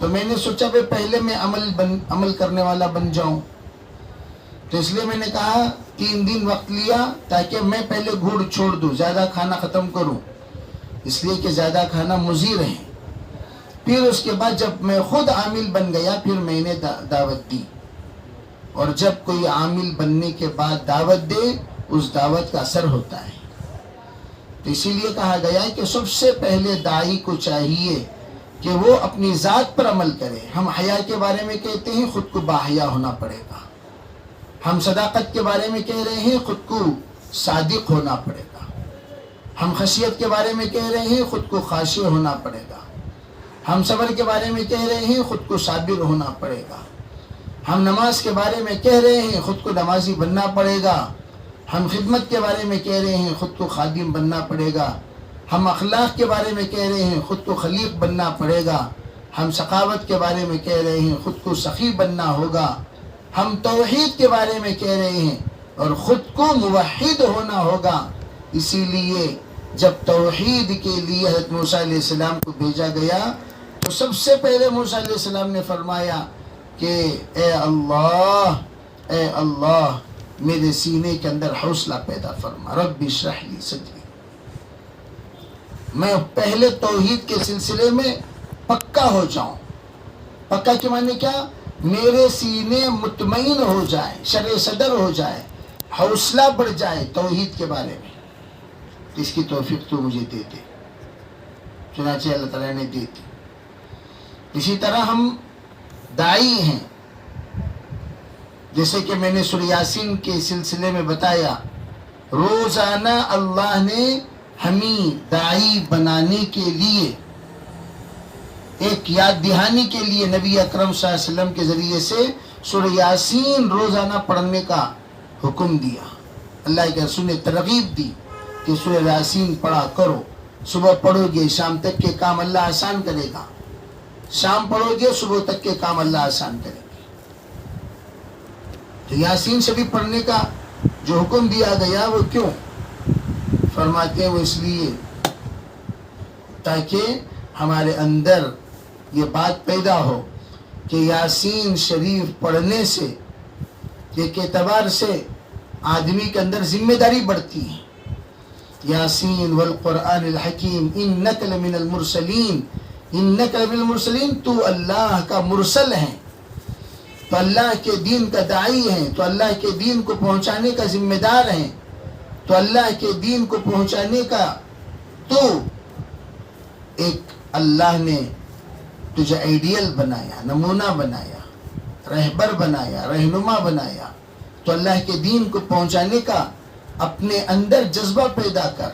تو میں نے سوچا کہ پہلے میں عمل کرنے والا بن جاؤں، تو اس لیے میں نے کہا 3 دن وقت لیا تاکہ میں پہلے گھوڑ چھوڑ دوں، زیادہ کھانا ختم کروں، اس لیے کہ زیادہ کھانا مضر ہے۔ پھر اس کے بعد جب میں خود عامل بن گیا پھر میں نے دعوت دی، اور جب کوئی عامل بننے کے بعد دعوت دے اس دعوت کا اثر ہوتا ہے۔ تو اسی لیے کہا گیا ہے کہ سب سے پہلے داعی کو چاہیے کہ وہ اپنی ذات پر عمل کرے۔ ہم حیا کے بارے میں کہتے ہیں، خود کو باحیا ہونا پڑے گا۔ ہم صداقت کے بارے میں کہہ رہے ہیں، خود کو صادق ہونا پڑے گا۔ ہم خشیت کے بارے میں کہہ رہے ہیں، خود کو خاشع ہونا پڑے گا۔ ہم صبر کے بارے میں کہہ رہے ہیں، خود کو صابر ہونا پڑے گا۔ ہم نماز کے بارے میں کہہ رہے ہیں، خود کو نمازی بننا پڑے گا۔ ہم خدمت کے بارے میں کہہ رہے ہیں، خود کو خادم بننا پڑے گا۔ ہم اخلاق کے بارے میں کہہ رہے ہیں، خود کو خلیق بننا پڑے گا۔ ہم سخاوت کے بارے میں کہہ رہے ہیں، خود کو سخی بننا ہوگا۔ ہم توحید کے بارے میں کہہ رہے ہیں اور خود کو موحد ہونا ہوگا۔ اسی لیے جب توحید کے لیے حضرت موسیٰ علیہ السلام کو بھیجا گیا تو سب سے پہلے موسیٰ علیہ السلام نے فرمایا کہ اے اللہ میرے سینے کے اندر حوصلہ پیدا فرما، رب اشرح لی صدری۔ میں پہلے توحید کے سلسلے میں پکا ہو جاؤں۔ پکا کے معنی کیا؟ میرے سینے مطمئن ہو جائے، شرح صدر ہو جائے، حوصلہ بڑھ جائے توحید کے بارے میں۔ اس کی توفیق تو مجھے دے دے، چنانچہ اللہ تعالیٰ نے دی تھی۔ اسی طرح ہم داعی ہیں، جیسے کہ میں نے سورہ یاسین کے سلسلے میں بتایا، روزانہ اللہ نے ہمیں داعی بنانے کے لیے، ایک یاد دہانی کے لیے نبی اکرم صلی اللہ علیہ وسلم کے ذریعے سے سورہ یاسین روزانہ پڑھنے کا حکم دیا۔ اللہ کے رسول نے ترغیب دی کہ سورہ یاسین پڑھا کرو، صبح پڑھو گے شام تک کے کام اللہ آسان کرے گا، شام پڑھو گے صبح تک کے کام اللہ آسان کرے گا۔ تو یاسین شریف پڑھنے کا جو حکم دیا گیا وہ کیوں؟ فرماتے ہیں وہ اس لیے تاکہ ہمارے اندر یہ بات پیدا ہو کہ یاسین شریف پڑھنے سے ایک اعتبار سے آدمی کے اندر ذمہ داری بڑھتی ہے۔ یاسین والقرآن الحکیم انک لمن المرسلین، انک لمن المرسلین، تو اللہ کا مرسل ہے، تو اللہ کے دین کا داعی ہے، تو اللہ کے دین کو پہنچانے کا ذمہ دار ہے، تو اللہ کے دین کو پہنچانے کا تو ایک اللہ نے تجھے آئیڈیل بنایا، نمونہ بنایا، رہبر بنایا، رہنما بنایا، تو اللہ کے دین کو پہنچانے کا اپنے اندر جذبہ پیدا کر،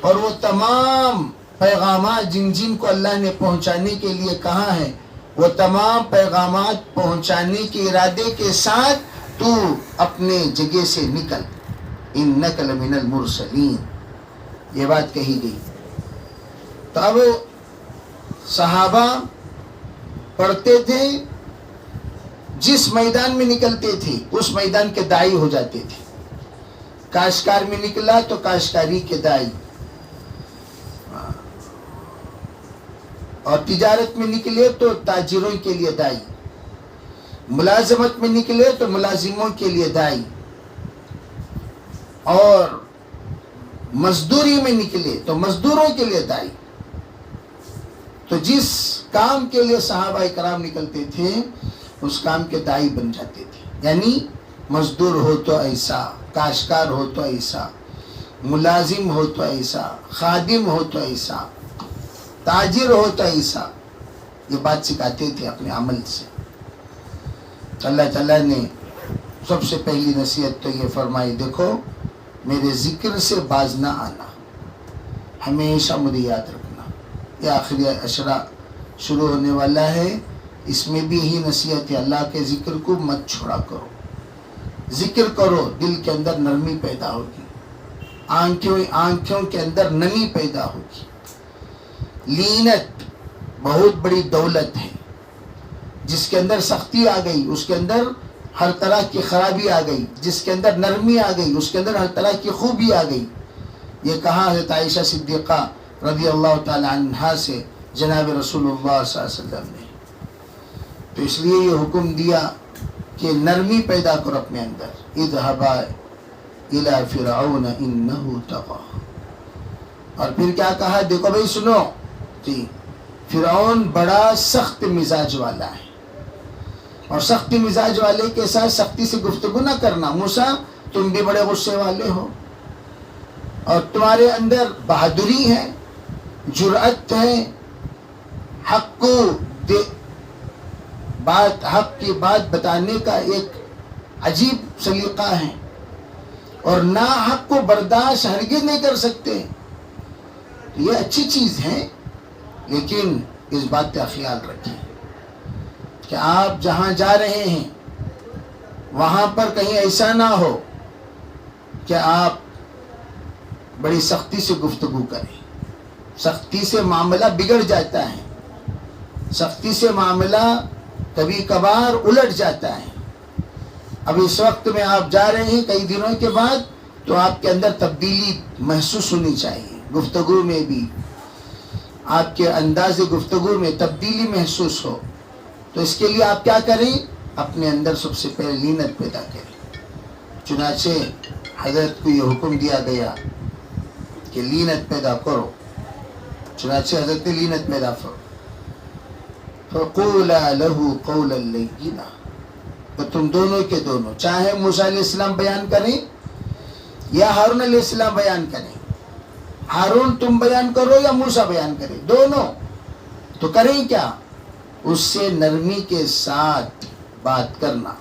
اور وہ تمام پیغامات جن کو اللہ نے پہنچانے کے لیے کہا ہے وہ تمام پیغامات پہنچانے کے ارادے کے ساتھ تو اپنے جگہ سے نکل، انک لمن المرسلین، یہ بات کہی گئی۔ تو اب صحابہ پڑھتے تھے، جس میدان میں نکلتے تھے اس میدان کے داعی ہو جاتے تھے۔ کاشتکار میں نکلا تو کاشتکاری کے داعی، اور تجارت میں نکلے تو تاجروں کے لیے داعی، ملازمت میں نکلے تو ملازموں کے لیے داعی، اور مزدوری میں نکلے تو مزدوروں کے لیے داعی۔ تو جس کام کے لیے صحابہ کرام نکلتے تھے اس کام کے داعی بن جاتے تھے۔ یعنی مزدور ہو تو ایسا، کاشتکار ہو تو ایسا، ملازم ہو تو ایسا، خادم ہو تو ایسا، تاجر ہو تو ایسا، یہ بات سکھاتے تھے اپنے عمل سے۔ اللہ تعالیٰ نے سب سے پہلی نصیحت تو یہ فرمائی، دیکھو میرے ذکر سے باز نہ آنا، ہمیشہ مجھے یاد رکھنا۔ یہ آخری عشرہ شروع ہونے والا ہے، اس میں بھی یہی نصیحت ہے، اللہ کے ذکر کو مت چھوڑا کرو، ذکر کرو، دل کے اندر نرمی پیدا ہوگی، آنکھوں کے اندر نمی پیدا ہوگی۔ لینت بہت بڑی دولت ہے، جس کے اندر سختی آ گئی اس کے اندر ہر طرح کی خرابی آ گئی، جس کے اندر نرمی آ گئی اس کے اندر ہر طرح کی خوبی آ گئی۔ یہ کہا حضرت عائشہ صدیقہ رضی اللہ تعالی عنہا سے جناب رسول اللہ صلی اللہ علیہ وسلم نے۔ تو اس لیے یہ حکم دیا کہ نرمی پیدا کرو اپنے اندر. اذهبا الى فرعون انه طغى. اور پھر کیا کہا؟ دیکھو بھائی سنو جی، فرعون بڑا سخت مزاج والا ہے، اور سخت مزاج والے کے ساتھ سختی سے گفتگو نہ کرنا. موسیٰ تم بھی بڑے غصے والے ہو، اور تمہارے اندر بہادری ہے، جرأت ہے، حق کی بات بتانے کا ایک عجیب سلیقہ ہے، اور ناحق کو برداشت ہرگز نہیں کر سکتے. یہ اچھی چیز ہے، لیکن اس بات کا خیال رکھیں کہ آپ جہاں جا رہے ہیں وہاں پر کہیں ایسا نہ ہو کہ آپ بڑی سختی سے گفتگو کریں. سختی سے معاملہ بگڑ جاتا ہے، سختی سے معاملہ کبھی کبھار الٹ جاتا ہے. اب اس وقت میں آپ جا رہے ہیں، کئی دنوں کے بعد تو آپ کے اندر تبدیلی محسوس ہونی چاہیے. گفتگو میں بھی، آپ کے انداز گفتگو میں تبدیلی محسوس ہو. تو اس کے لیے آپ کیا کریں؟ اپنے اندر سب سے پہلے لینت پیدا کریں. چنانچہ حضرت کو یہ حکم دیا گیا کہ لینت پیدا کرو. چنانچہ حضرت نے لینت پیدا کرو. فَقُولَا لَهُ قَوْلًا لَيِّنًا. تو تم دونوں کے دونوں، چاہے موسیٰ علیہ السلام بیان کریں یا ہارون علیہ السلام بیان کریں، ہارون تم بیان کرو یا موسیٰ بیان کرے، دونوں تو کریں کیا؟ اس سے نرمی کے ساتھ بات کرنا.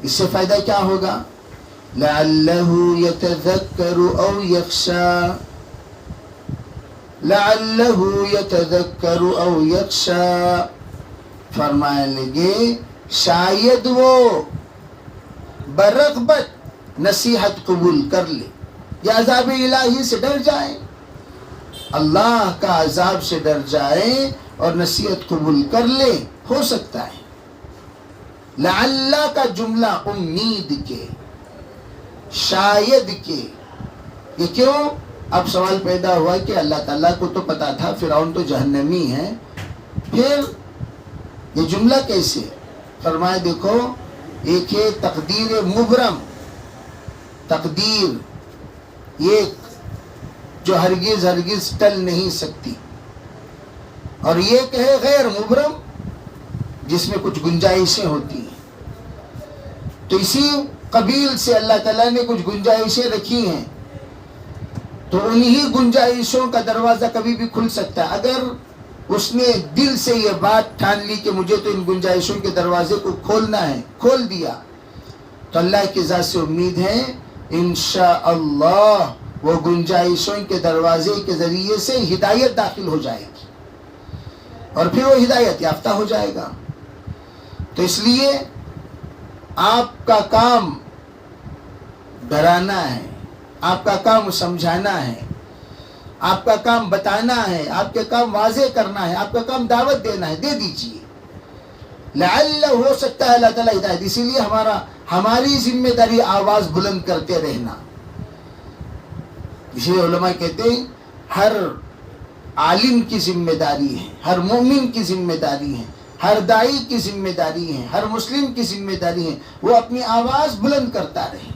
اس سے فائدہ کیا ہوگا؟ لَعَلَّهُ يَتَذَكَّرُ أَوْ يَخْشَى. لَعَلَّهُ يَتَذَكَّرُ أَوْ يَخْشَى. فرمانے لگے شاید وہ برغبت نصیحت قبول کر لے یا عذاب الہی سے ڈر جائے، اللہ کا عذاب سے ڈر جائے اور نصیحت قبول کر لے. ہو سکتا ہے. لعل کا جملہ امید کے، شاید کے. یہ کیوں؟ اب سوال پیدا ہوا کہ اللہ تعالیٰ کو تو پتا تھا فرعون تو جہنمی ہے، پھر یہ جملہ کیسے؟ فرمائے دیکھو، ایک ہے تقدیر مبرم، تقدیر ایک جو ہرگز ٹل نہیں سکتی، اور یہ کہ غیر مبرم جس میں کچھ گنجائشیں ہوتی ہیں. تو اسی قبیل سے اللہ تعالیٰ نے کچھ گنجائشیں رکھی ہیں، تو انہی گنجائشوں کا دروازہ کبھی بھی کھل سکتا ہے. اگر اس نے دل سے یہ بات ٹھان لی کہ مجھے تو ان گنجائشوں کے دروازے کو کھولنا ہے، کھول دیا، تو اللہ کی ذات سے امید ہے انشاءاللہ وہ گنجائشوں کے دروازے کے ذریعے سے ہدایت داخل ہو جائے گی، اور پھر وہ ہدایت یافتہ ہو جائے گا. تو اس لیے آپ کا کام ڈرانا ہے، آپ کا کام سمجھانا ہے، آپ کا کام بتانا ہے، آپ کا کام واضح کرنا ہے، آپ کا کام دعوت دینا ہے. دے دیجئے، لعل ہو سکتا ہے اللہ تعالیٰ ہدایت. اسی لیے ہماری ذمہ داری آواز بلند کرتے رہنا. اسی لیے علماء کہتے ہیں ہر عالم کی ذمہ داری ہے، ہر مومن کی ذمہ داری ہے، ہر داعی کی ذمہ داری ہے، ہر مسلم کی ذمہ داری ہے وہ اپنی آواز بلند کرتا رہے.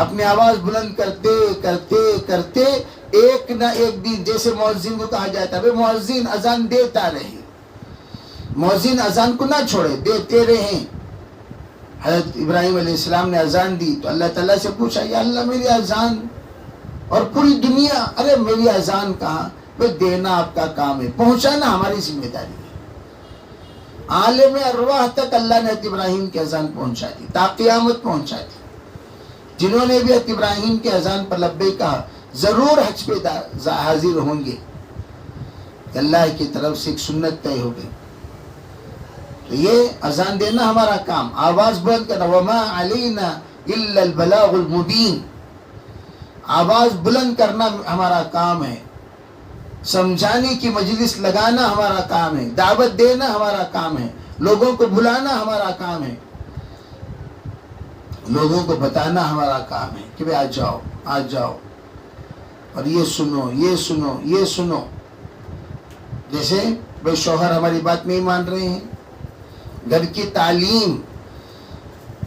اپنی آواز بلند کرتے کرتے کرتے ایک نہ ایک دن، جیسے مؤذن کو کہا جاتا ہے مؤذن اذان دیتا رہے، مؤذن اذان کو نہ چھوڑے، دیتے رہیں. حضرت ابراہیم علیہ السلام نے اذان دی تو اللہ تعالیٰ سے پوچھا یا اللہ میری اذان، اور پوری دنیا ارے میری اذان کہاں؟ دینا آپ کا کام ہے، پہنچانا ہماری ذمہ داری ہے. عالم ارواح تک اللہ نے حضرت ابراہیم کی اذان پہنچا دی، تا قیامت پہنچا دی. جنہوں نے بھی حضرت ابراہیم کے اذان پر لبیک کہا ضرور حج پہ حاضر ہوں گے. اللہ کی طرف سے ایک سنت طے ہو گئی. تو یہ اذان دینا ہمارا کام، آواز بلند کرنا. وما علینا الا البلاغ المبین، آواز بلند کرنا ہمارا کام ہے، سمجھانے کی مجلس لگانا ہمارا کام ہے، دعوت دینا ہمارا کام ہے، لوگوں کو بلانا ہمارا کام ہے، لوگوں کو بتانا ہمارا کام ہے کہ بھئی آ جاؤ آ جاؤ، اور یہ سنو یہ سنو یہ سنو. جیسے بھائی شوہر ہماری بات نہیں مان رہے ہیں، گھر کی تعلیم،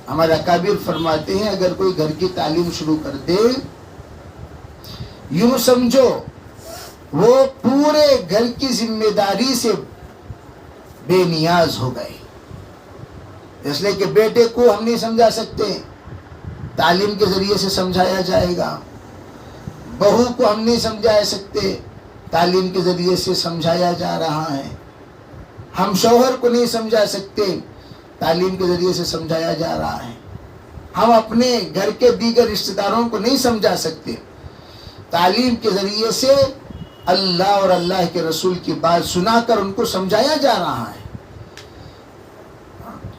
ہمارے اکابر فرماتے ہیں اگر کوئی گھر کی تعلیم شروع کر دے، یوں سمجھو وہ پورے گھر کی ذمہ داری سے بے نیاز ہو گئے. اس لیے کہ بیٹے کو ہم نہیں سمجھا سکتے، تعلیم کے ذریعے سے سمجھایا جائے گا. بہو کو ہم نہیں سمجھا سکتے، تعلیم کے ذریعے سے سمجھایا جا رہا ہے. ہم شوہر کو نہیں سمجھا سکتے، تعلیم کے ذریعے سے سمجھایا جا رہا ہے. ہم اپنے گھر کے دیگر رشتہ داروں کو نہیں سمجھا سکتے، تعلیم کے ذریعے سے اللہ اور اللہ کے رسول کی بات سنا کر ان کو سمجھایا جا رہا ہے.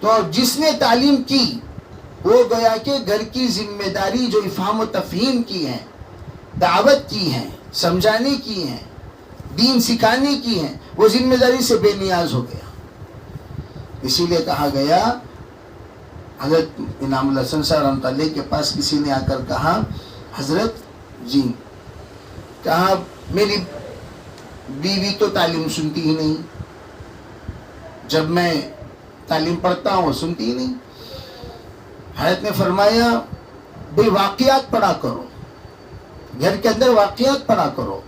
تو جس نے تعلیم کی وہ گویا کہ گھر کی ذمہ داری جو افہام و تفہیم کی ہے، دعوت کی ہے، سمجھانے کی ہے، دین سکھانے کی ہے، وہ ذمہ داری سے بے نیاز ہو گیا. اسی لیے کہا گیا، حضرت انعام اللہ حسن صاحب رحمۃ اللہ کے پاس کسی نے آ کر کہا، حضرت جی، کہا میری بیوی تو تعلیم سنتی ہی نہیں، جب میں تعلیم پڑھتا ہوں وہ سنتی ہی نہیں. حضرت نے فرمایا بھئی واقعات پڑھا کرو، گھر کے اندر واقعات پڑھا کرو.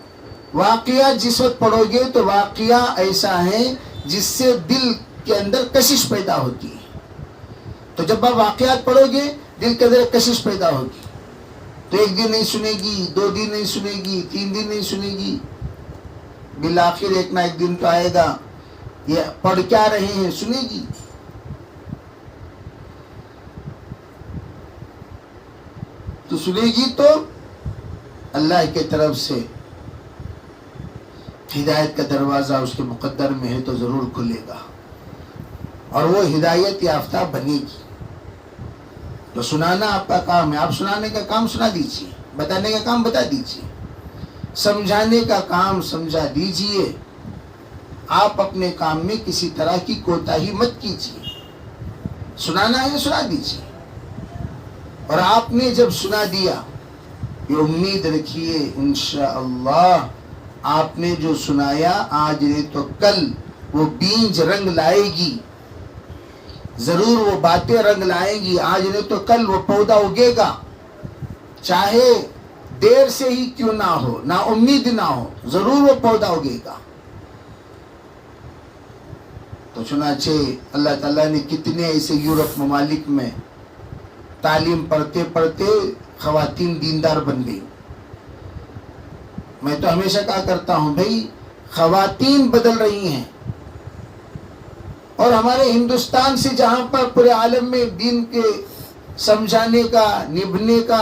واقعات جس وقت پڑھو گے تو واقعہ ایسا ہے جس سے دل کے اندر کشش پیدا ہوتی ہے. تو جب آپ واقعات پڑھو گے دل کے اندر کشش پیدا ہوگی. تو ایک دن نہیں سنے گی، 2 دن نہیں سنے گی، 3 دن نہیں سنے گی، بالآخر ایک نہ ایک دن تو آئے گا یہ پڑھ کیا رہے ہیں سنے گی. تو سنے گی تو اللہ کی طرف سے ہدایت کا دروازہ اس کے مقدر میں ہے تو ضرور کھلے گا، اور وہ ہدایت یافتہ بنے گی. تو سنانا آپ کا کام ہے، آپ سنانے کا کام سنا دیجیے، بتانے کا کام بتا دیجیے، سمجھانے کا کام سمجھا دیجیے. آپ اپنے کام میں کسی طرح کی کوتاہی مت کیجیے. سنانا ہے سنا دیجیے. اور آپ نے جب سنا دیا، یہ امید رکھیے انشاءاللہ آپ نے جو سنایا آج نہیں تو کل وہ بیج رنگ لائے گی، ضرور وہ باتیں رنگ لائیں گی. آج نہیں تو کل وہ پودا اگے گا، چاہے دیر سے ہی کیوں نہ ہو، نا امید نہ ہو، ضرور وہ پودا اگے گا. تو چنانچہ اللہ تعالیٰ نے کتنے ایسے یورپ ممالک میں تعلیم پڑھتے پڑھتے خواتین دیندار بن گئی. میں تو ہمیشہ کہا کرتا ہوں بھائی خواتین بدل رہی ہیں، اور ہمارے ہندوستان سے جہاں پر پورے عالم میں دین کے سمجھانے کا،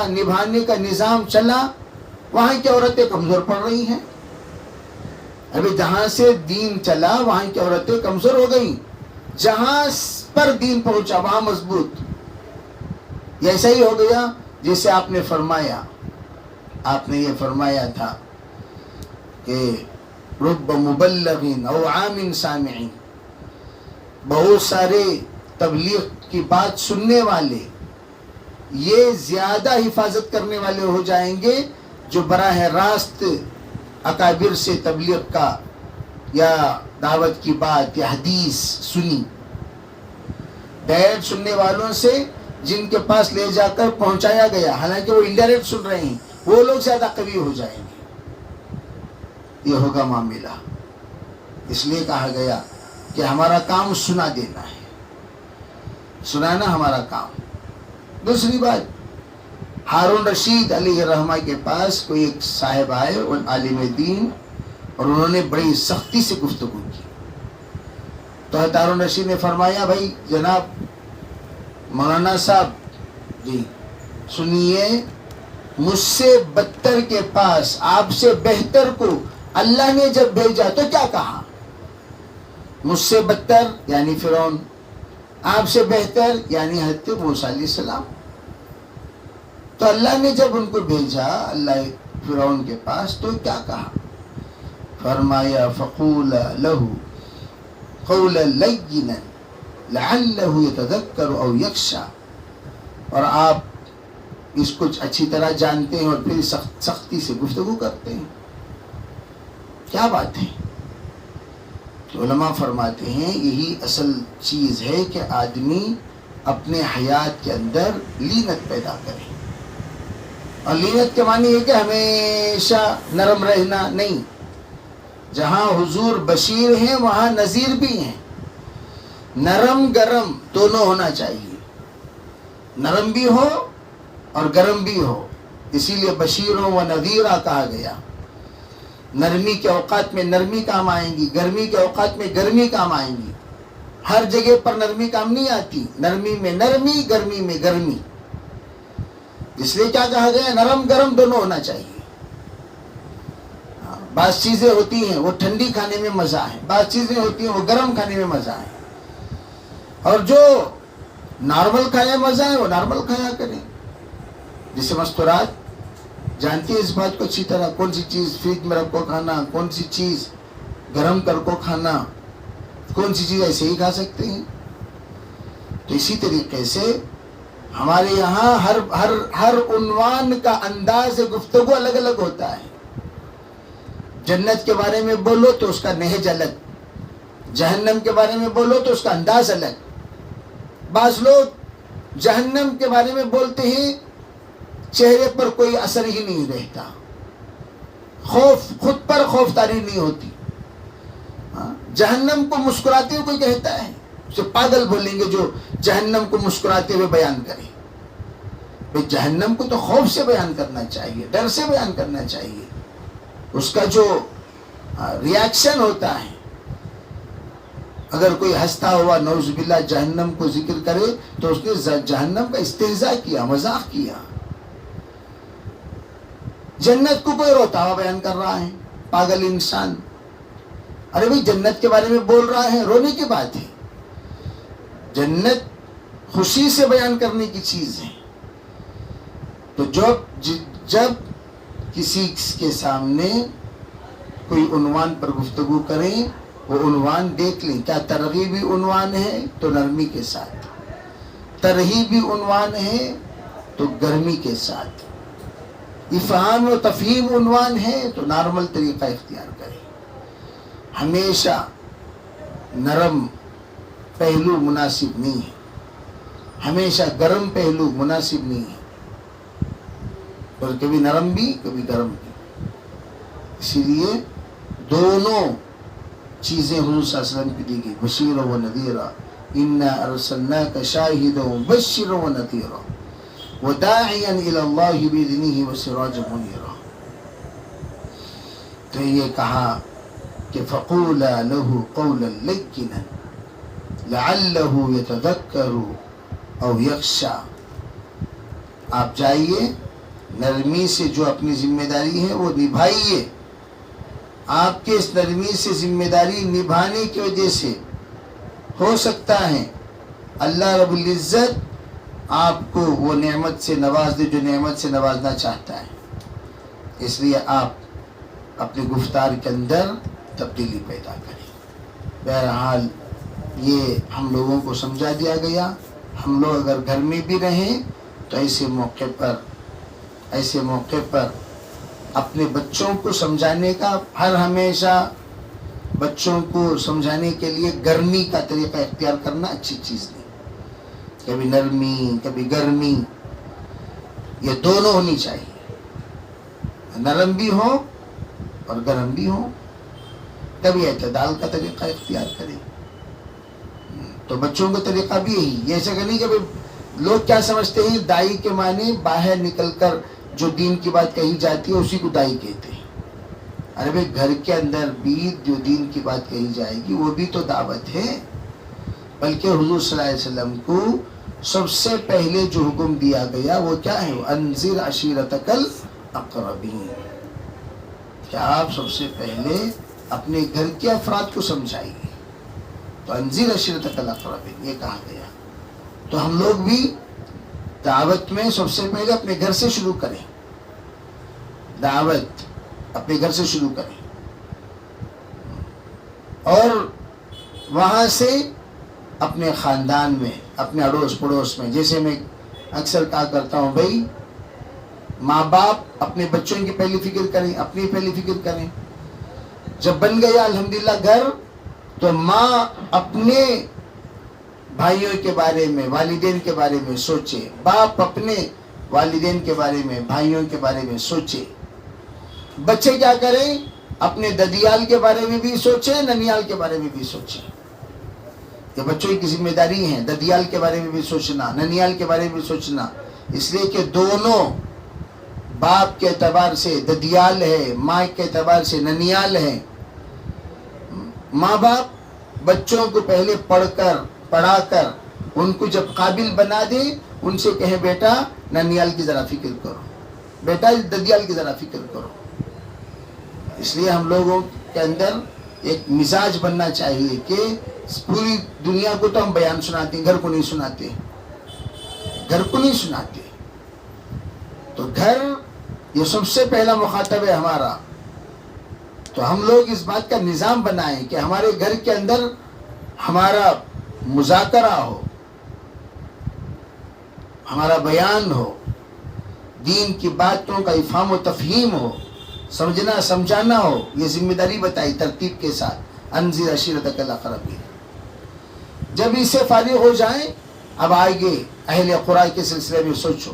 نبھانے کا نظام چلا، وہاں کی عورتیں کمزور پڑ رہی ہیں. ابھی جہاں سے دین چلا وہاں کی عورتیں کمزور ہو گئیں، جہاں پر دین پہنچا وہاں مضبوط. یہ ایسا ہی ہو گیا جیسے آپ نے فرمایا، آپ نے یہ فرمایا تھا کہ رب مبلغ او عام سامع، بہت سارے تبلیغ کی بات سننے والے یہ زیادہ حفاظت کرنے والے ہو جائیں گے جو براہ راست اکابر سے تبلیغ کا یا دعوت کی بات یا حدیث سنی. ڈائریکٹ سننے والوں سے جن کے پاس لے جا کر پہنچایا گیا، حالانکہ وہ انڈائریکٹ سن رہے ہیں، وہ لوگ زیادہ قوی ہو جائیں گے. یہ ہوگا معاملہ. اس لیے کہا گیا کہ ہمارا کام سنا دینا ہے، سنانا ہمارا کام. دوسری بات، ہارون رشید علیہ الرحمہ کے پاس کوئی ایک صاحب آئے اور عالم دین، اور انہوں نے بڑی سختی سے گفتگو کی. تو ہارون رشید نے فرمایا بھائی جناب مولانا صاحب جی سنیے، مجھ سے بدتر کے پاس آپ سے بہتر کو اللہ نے جب بھیجا تو کیا کہا؟ مجھ سے بدتر یعنی فرعون، آپ سے بہتر یعنی حضرت موسیٰ علیہ السلام. تو اللہ نے جب ان کو بھیجا اللہ فرعون کے پاس تو کیا کہا؟ فرمایا فقولا له قولا لینا لعلہ یتذکر او یخشی. اور آپ اس کو اچھی طرح جانتے ہیں اور پھر سختی سے گفتگو کرتے ہیں. کیا بات ہے؟ تو علماء فرماتے ہیں یہی اصل چیز ہے کہ آدمی اپنے حیات کے اندر لینت پیدا کرے. اور لینت کے معنی یہ کہ ہمیشہ نرم رہنا نہیں. جہاں حضور بشیر ہیں وہاں نذیر بھی ہیں. نرم گرم دونوں ہونا چاہیے. نرم بھی ہو اور گرم بھی ہو. اسی لیے بشیروں و نذیرہ کہا گیا. نرمی کے اوقات میں نرمی کام آئیں گی, گرمی کے اوقات میں گرمی کام آئیں گی. ہر جگہ پر نرمی کام نہیں آتی. نرمی میں نرمی, گرمی میں گرمی. اس لیے کیا کہا گیا؟ نرم گرم دونوں ہونا چاہیے. بعض چیزیں ہوتی ہیں وہ ٹھنڈی کھانے میں مزہ ہے, بعض چیزیں ہوتی ہیں وہ گرم کھانے میں مزہ ہے. اور جو نارمل کھایا مزہ ہے وہ نارمل کھایا کریں. جیسے مستورات جانتی ہے اس بات کو اچھی طرح, کون سی چیز فریج میں رکھ کو کھانا, کون سی چیز گرم کر کو کھانا, کون سی چیز ایسے ہی کھا سکتے ہیں. تو اسی طریقے سے ہمارے یہاں ہر عنوان کا انداز گفتگو الگ الگ ہوتا ہے. جنت کے بارے میں بولو تو اس کا نہج الگ, جہنم کے بارے میں بولو تو اس کا انداز الگ. بعض لوگ جہنم کے بارے میں بولتے ہیں چہرے پر کوئی اثر ہی نہیں رہتا, خوف خود پر خوف تاری نہیں ہوتی. جہنم کو مسکراتے ہوئے کوئی کہتا ہے اسے پاگل بولیں گے جو جہنم کو مسکراتے ہوئے بیان کرے. بھئی جہنم کو تو خوف سے بیان کرنا چاہیے, ڈر سے بیان کرنا چاہیے. اس کا جو ریاکشن ہوتا ہے, اگر کوئی ہنستا ہوا نعوذ باللہ جہنم کو ذکر کرے تو اس نے جہنم کا استہزاء کیا, مذاق کیا. جنت کو کوئی روتا ہوا بیان کر رہا ہے, پاگل انسان. ارے بھئی جنت کے بارے میں بول رہا ہے, رونے کی بات ہے. جنت خوشی سے بیان کرنے کی چیز ہے. تو جب کسی کے سامنے کوئی عنوان پر گفتگو کریں, وہ عنوان دیکھ لیں کیا ترغیبی عنوان ہے تو نرمی کے ساتھ, ترہیبی عنوان ہے تو گرمی کے ساتھ, افہام و تفہیم عنوان ہے تو نارمل طریقہ اختیار کریں. ہمیشہ نرم پہلو مناسب نہیں ہے, ہمیشہ گرم پہلو مناسب نہیں ہے, اور کبھی نرم بھی کبھی گرم بھی. اسی لیے دونوں چیزیں حضور صلی اللہ علیہ وسلم کی دی گئی, بشیر و نذیرا, انا ارسلناک شاہدا ومبشرا ونذیرا وداعیا الی اللہ باذنہ وسراجا منیرا. تو یہ کہا کہ فقولا له قولا لینا لعلہ یتذکر او یخشی. آپ جائیے نرمی سے جو اپنی ذمہ داری ہے وہ نبھائیے. آپ کے اس نرمی سے ذمہ داری نبھانے کی وجہ سے ہو سکتا ہے اللہ رب العزت آپ کو وہ نعمت سے نواز دے جو نعمت سے نوازنا چاہتا ہے. اس لیے آپ اپنے گفتار کے اندر تبدیلی پیدا کریں. بہرحال یہ ہم لوگوں کو سمجھا دیا گیا. ہم لوگ اگر گھر میں بھی رہیں تو ایسے موقع پر اپنے بچوں کو سمجھانے کا, ہر ہمیشہ بچوں کو سمجھانے کے لیے گرمی کا طریقہ اختیار کرنا اچھی چیز نہیں. کبھی نرمی کبھی گرمی, یہ دونوں ہونی چاہیے. نرم بھی ہو اور گرم بھی ہو. کبھی اعتدال کا طریقہ اختیار کریں. تو بچوں کا طریقہ بھی یہی, یہ ایسا کہ نہیں کہ لوگ کیا سمجھتے ہیں دائی کے معنی باہر نکل کر جو دین کی بات کہی جاتی ہے اسی کو دائی کہتے ہیں. ارے بھائی گھر کے اندر بھی جو دین کی بات کہی جائے گی وہ بھی تو دعوت ہے. بلکہ حضور صلی اللہ علیہ وسلم کو سب سے پہلے جو حکم دیا گیا وہ کیا ہے؟ انذر عشیرتک الاقربین. کہ آپ سب سے پہلے اپنے گھر کے افراد کو سمجھائیے. تو انذر عشیرتک الاقربین یہ کہا گیا. تو ہم لوگ بھی دعوت میں سب سے پہلے اپنے گھر سے شروع کریں. دعوت اپنے گھر سے شروع کریں اور وہاں سے اپنے خاندان میں, اپنے اڑوس پڑوس میں. جیسے میں اکثر کہا کرتا ہوں بھائی ماں باپ اپنے بچوں کی پہلی فکر کریں, اپنی پہلی فکر کریں. جب بن گیا الحمدللہ گھر تو ماں اپنے بھائیوں کے بارے میں، والدین کے بارے میں سوچے، باپ اپنے والدین کے بارے میں، بھائیوں کے بارے میں سوچے. بچے کیا کریں؟ اپنے ددیال کے بارے میں بھی سوچیں، ننیال کے بارے میں بھی سوچیں. یہ بچوں کی ذمہ داری ہے، ددیال کے بارے میں بھی سوچنا، ننیال کے بارے میں بھی سوچنا. اس لیے کہ دونوں باپ کے اعتبار سے ددیال ہے، ماں کے اعتبار سے ننیال ہے. ماں باپ بچوں کو پہلے پڑھا کر ان کو جب قابل بنا دے، ان سے کہیں بیٹا ننیال کی ذرا فکر کرو، بیٹا ددیال کی ذرا فکر کرو. اس لیے ہم لوگوں کے اندر ایک مزاج بننا چاہیے کہ پوری دنیا کو تو ہم بیان سناتے ہیں، گھر کو نہیں سناتے، گھر کو نہیں سناتے. تو گھر یہ سب سے پہلا مخاطب ہے ہمارا. تو ہم لوگ اس بات کا نظام بنائیں کہ ہمارے گھر کے اندر ہمارا مذاکرہ ہو، ہمارا بیان ہو، دین کی باتوں کا افہام و تفہیم ہو، سمجھنا سمجھانا ہو. یہ ذمہ داری بتائی ترتیب کے ساتھ، انذر عشیرتک الاقربین. جب اس سے فارغ ہو جائیں، اب آگے اہل قرآن کے سلسلے میں سوچو.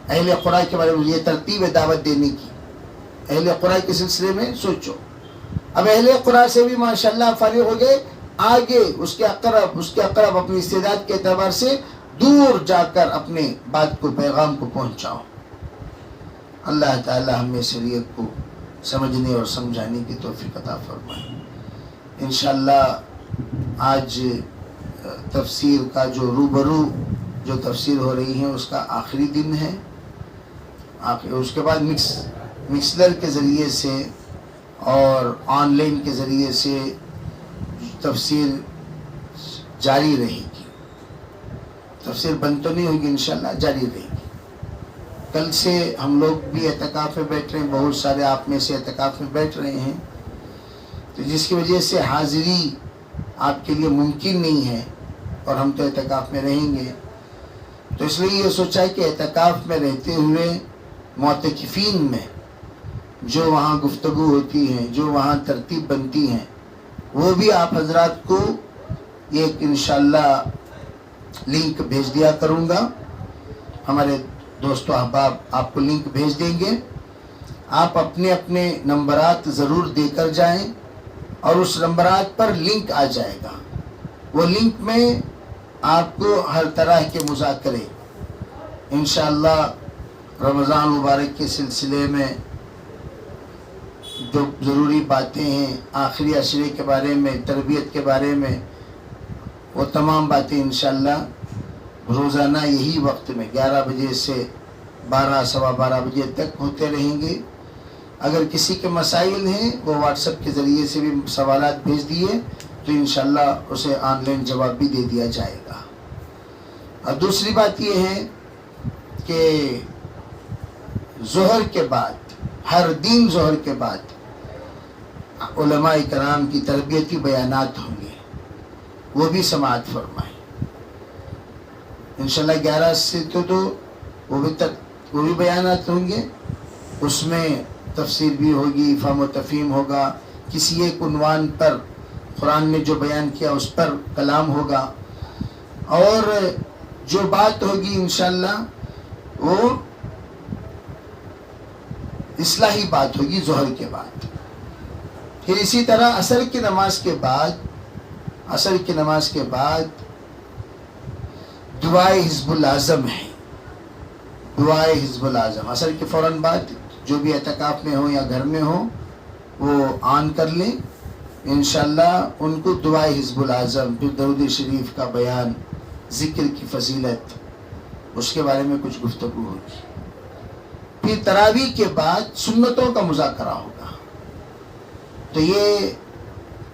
اہل قرآن کے بارے میں یہ ترتیب ہے دعوت دینے کی. اہل قرآن کے سلسلے میں سوچو. اب اہل قرآن سے بھی ماشاءاللہ فارغ ہو گئے، آگے اس کے اقرب اپنی استعداد کے اعتبار سے دور جا کر اپنے بات کو، پیغام کو پہنچاؤ. اللہ تعالی ہمیں شریعت کو سمجھنے اور سمجھانے کی توفیق عطا فرمائے. انشاءاللہ آج تفسیر کا جو روبرو جو تفسیر ہو رہی ہے اس کا آخری دن ہے. اس کے بعد مکسلر کے ذریعے سے اور آن لائن کے ذریعے سے تفسیر جاری رہے گی. تفسیر بند تو نہیں ہوگی، انشاءاللہ جاری رہے گی. کل سے ہم لوگ بھی اعتکاف میں بیٹھ رہے ہیں، بہت سارے آپ میں سے اعتکاف میں بیٹھ رہے ہیں، تو جس کی وجہ سے حاضری آپ کے لیے ممکن نہیں ہے، اور ہم تو اعتکاف میں رہیں گے. تو اس لیے یہ سوچا ہے کہ اعتکاف میں رہتے ہوئے معتکفین میں جو وہاں گفتگو ہوتی ہے، جو وہاں ترتیب بنتی ہیں، وہ بھی آپ حضرات کو ایک انشاءاللہ لنک بھیج دیا کروں گا. ہمارے دوست و احباب آپ کو لنک بھیج دیں گے. آپ اپنے اپنے نمبرات ضرور دے کر جائیں، اور اس نمبرات پر لنک آ جائے گا. وہ لنک میں آپ کو ہر طرح کے مذاکرے انشاءاللہ رمضان مبارک کے سلسلے میں جو ضروری باتیں ہیں، آخری عشرے کے بارے میں، تربیت کے بارے میں، وہ تمام باتیں انشاءاللہ روزانہ یہی وقت میں 11 بجے سے 12 سوا 12 بجے تک ہوتے رہیں گے. اگر کسی کے مسائل ہیں وہ واٹس ایپ کے ذریعے سے بھی سوالات بھیج دیے تو انشاءاللہ اسے آن لائن جواب بھی دے دیا جائے گا. اور دوسری بات یہ ہے کہ ظہر کے بعد، ہر دن ظہر کے بعد علماء کرام کی تربیتی بیانات ہوں گے، وہ بھی سماعت فرمائیں. انشاءاللہ 11 سے تو وہ بھی بیانات ہوں گے. اس میں تفسیر بھی ہوگی، فہم و تفہیم ہوگا، کسی ایک عنوان پر قرآن نے جو بیان کیا اس پر کلام ہوگا، اور جو بات ہوگی انشاءاللہ وہ اصلاحی بات ہوگی ظہر کے بعد. پھر اسی طرح عصر کی نماز کے بعد دعائے حزب العظم ہے. دعائے حزب العظم عصر کے فوراً بعد جو بھی اعتکاف میں ہو یا گھر میں ہو وہ آن کر لیں. انشاءاللہ ان کو دعائے حزب العظم، پھر درود شریف کا بیان، ذکر کی فضیلت، اس کے بارے میں کچھ گفتگو ہوگی. پھر تراویح کے بعد سنتوں کا مذاکرہ ہوگا. تو یہ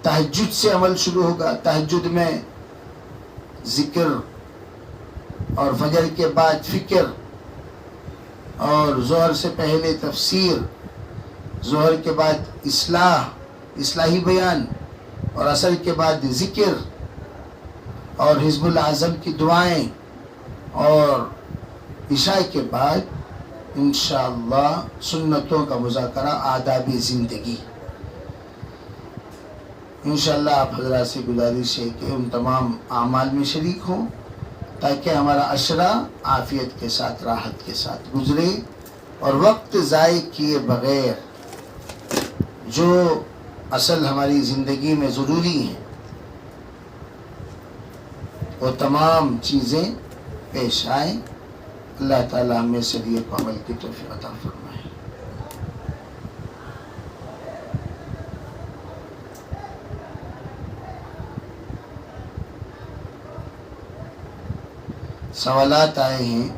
تہجد سے عمل شروع ہوگا. تہجد میں ذکر، اور فجر کے بعد فکر، اور ظہر سے پہلے تفسیر، ظہر کے بعد اصلاحی بیان، اور عصر کے بعد ذکر اور حزب العظم کی دعائیں، اور عشاء کے بعد انشاءاللہ سنتوں کا مذاکرہ، آداب زندگی. انشاءاللہ آپ حضرات سے گزارش ہے کہ ان تمام اعمال میں شریک ہوں تاکہ ہمارا عشرہ عافیت کے ساتھ راحت کے ساتھ گزرے اور وقت ضائع کیے بغیر جو اصل ہماری زندگی میں ضروری ہیں وہ تمام چیزیں پیش آئیں. اللہ تعالیٰ ہمیں شریعت کو عمل کی توفیق عطا فرمائے. سوالات آئے ہیں.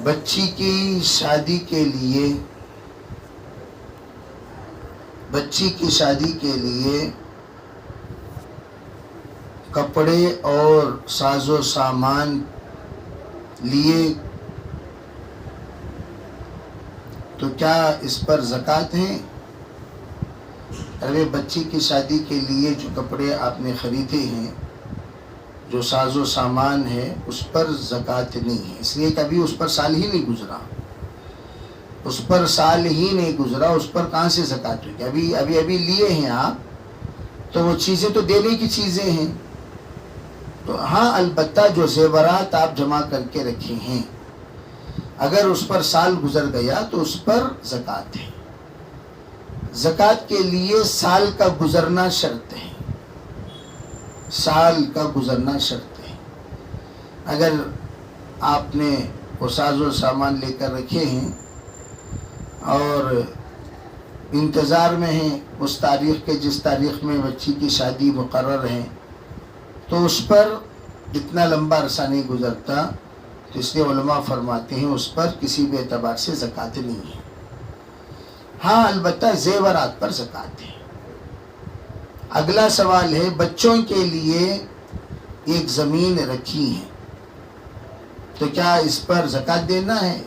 بچی کی شادی کے لیے کپڑے اور ساز و سامان لیے تو کیا اس پر زکوٰۃ ہے؟ ارے بچی کی شادی کے لیے جو کپڑے آپ نے خریدے ہیں، جو ساز و سامان ہے، اس پر زکوٰۃ نہیں ہے، اس لیے کہ ابھی اس پر سال ہی نہیں گزرا. اس پر کہاں سے زکوٰۃ ہوگی؟ ابھی لیے ہیں آپ تو وہ چیزیں تو دینے کی چیزیں ہیں. تو ہاں البتہ جو زیورات آپ جمع کر کے رکھے ہیں اگر اس پر سال گزر گیا تو اس پر زکوٰۃ ہے. زکوٰۃ کے لیے سال کا گزرنا شرط ہے. اگر آپ نے وہ ساز و سامان لے کر رکھے ہیں اور انتظار میں ہیں اس تاریخ کے جس تاریخ میں بچی کی شادی مقرر ہے تو اس پر اتنا لمبا عرصہ نہیں گزرتا، تو اس لیے علماء فرماتے ہیں اس پر کسی بھی اعتبار سے زکوٰۃ نہیں ہے. ہاں البتہ زیورات پر زکوٰۃ ہے. اگلا سوال ہے بچوں کے لیے ایک زمین رکھی ہے تو کیا اس پر زکوٰۃ دینا ہے؟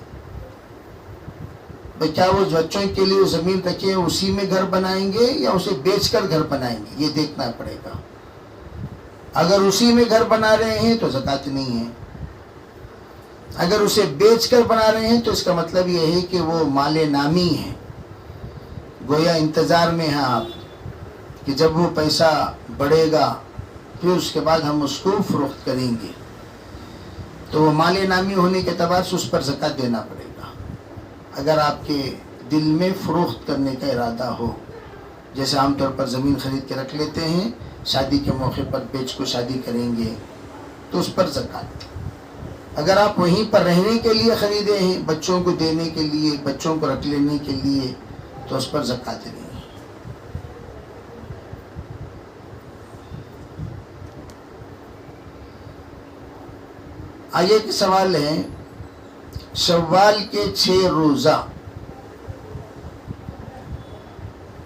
کیا وہ بچوں کے لیے وہ زمین رکھے ہیں اسی میں گھر بنائیں گے یا اسے بیچ کر گھر بنائیں گے؟ یہ دیکھنا پڑے گا. اگر اسی میں گھر بنا رہے ہیں تو زکوٰۃ نہیں ہے. اگر اسے بیچ کر بنا رہے ہیں تو اس کا مطلب یہ ہے کہ وہ مال نامی ہے، گویا انتظار میں ہیں آپ کہ جب وہ پیسہ بڑھے گا پھر اس کے بعد ہم اس کو فروخت کریں گے، تو وہ مال نامی ہونے کے اعتبار سے اس پر زکوٰۃ دینا پڑے گا. اگر آپ کے دل میں فروخت کرنے کا ارادہ ہو، جیسے عام طور پر زمین خرید کے رکھ لیتے ہیں، شادی کے موقع پر بیچ کو شادی کریں گے تو اس پر زکوٰۃ. اگر آپ وہیں پر رہنے کے لیے خریدے ہیں، بچوں کو دینے کے لیے، بچوں کو رکھ لینے کے لیے، تو اس پر زکوٰۃ نہیں ہے. آگے کے سوال ہے شوال کے 6 روزہ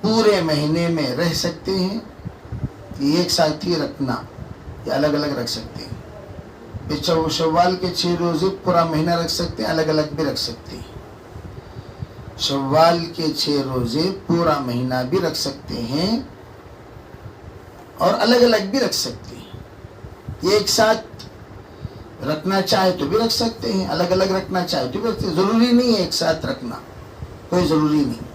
پورے مہینے میں رہ سکتے ہیں؟ یہ ایک ساتھ ہی رکھنا یا الگ الگ رکھ سکتے ہیں؟ شوال کے 6 روزے پورا مہینہ رکھ سکتے ہیں، الگ الگ بھی رکھ سکتے ہیں. شوال کے 6 روزے پورا مہینہ بھی رکھ سکتے ہیں اور الگ الگ بھی رکھ سکتے ہیں. ایک ساتھ رکھنا چاہے تو بھی رکھ سکتے ہیں، الگ الگ رکھنا چاہے تو بھی رکھ سکتے ہیں. ضروری نہیں ہے ایک ساتھ رکھنا، کوئی ضروری نہیں،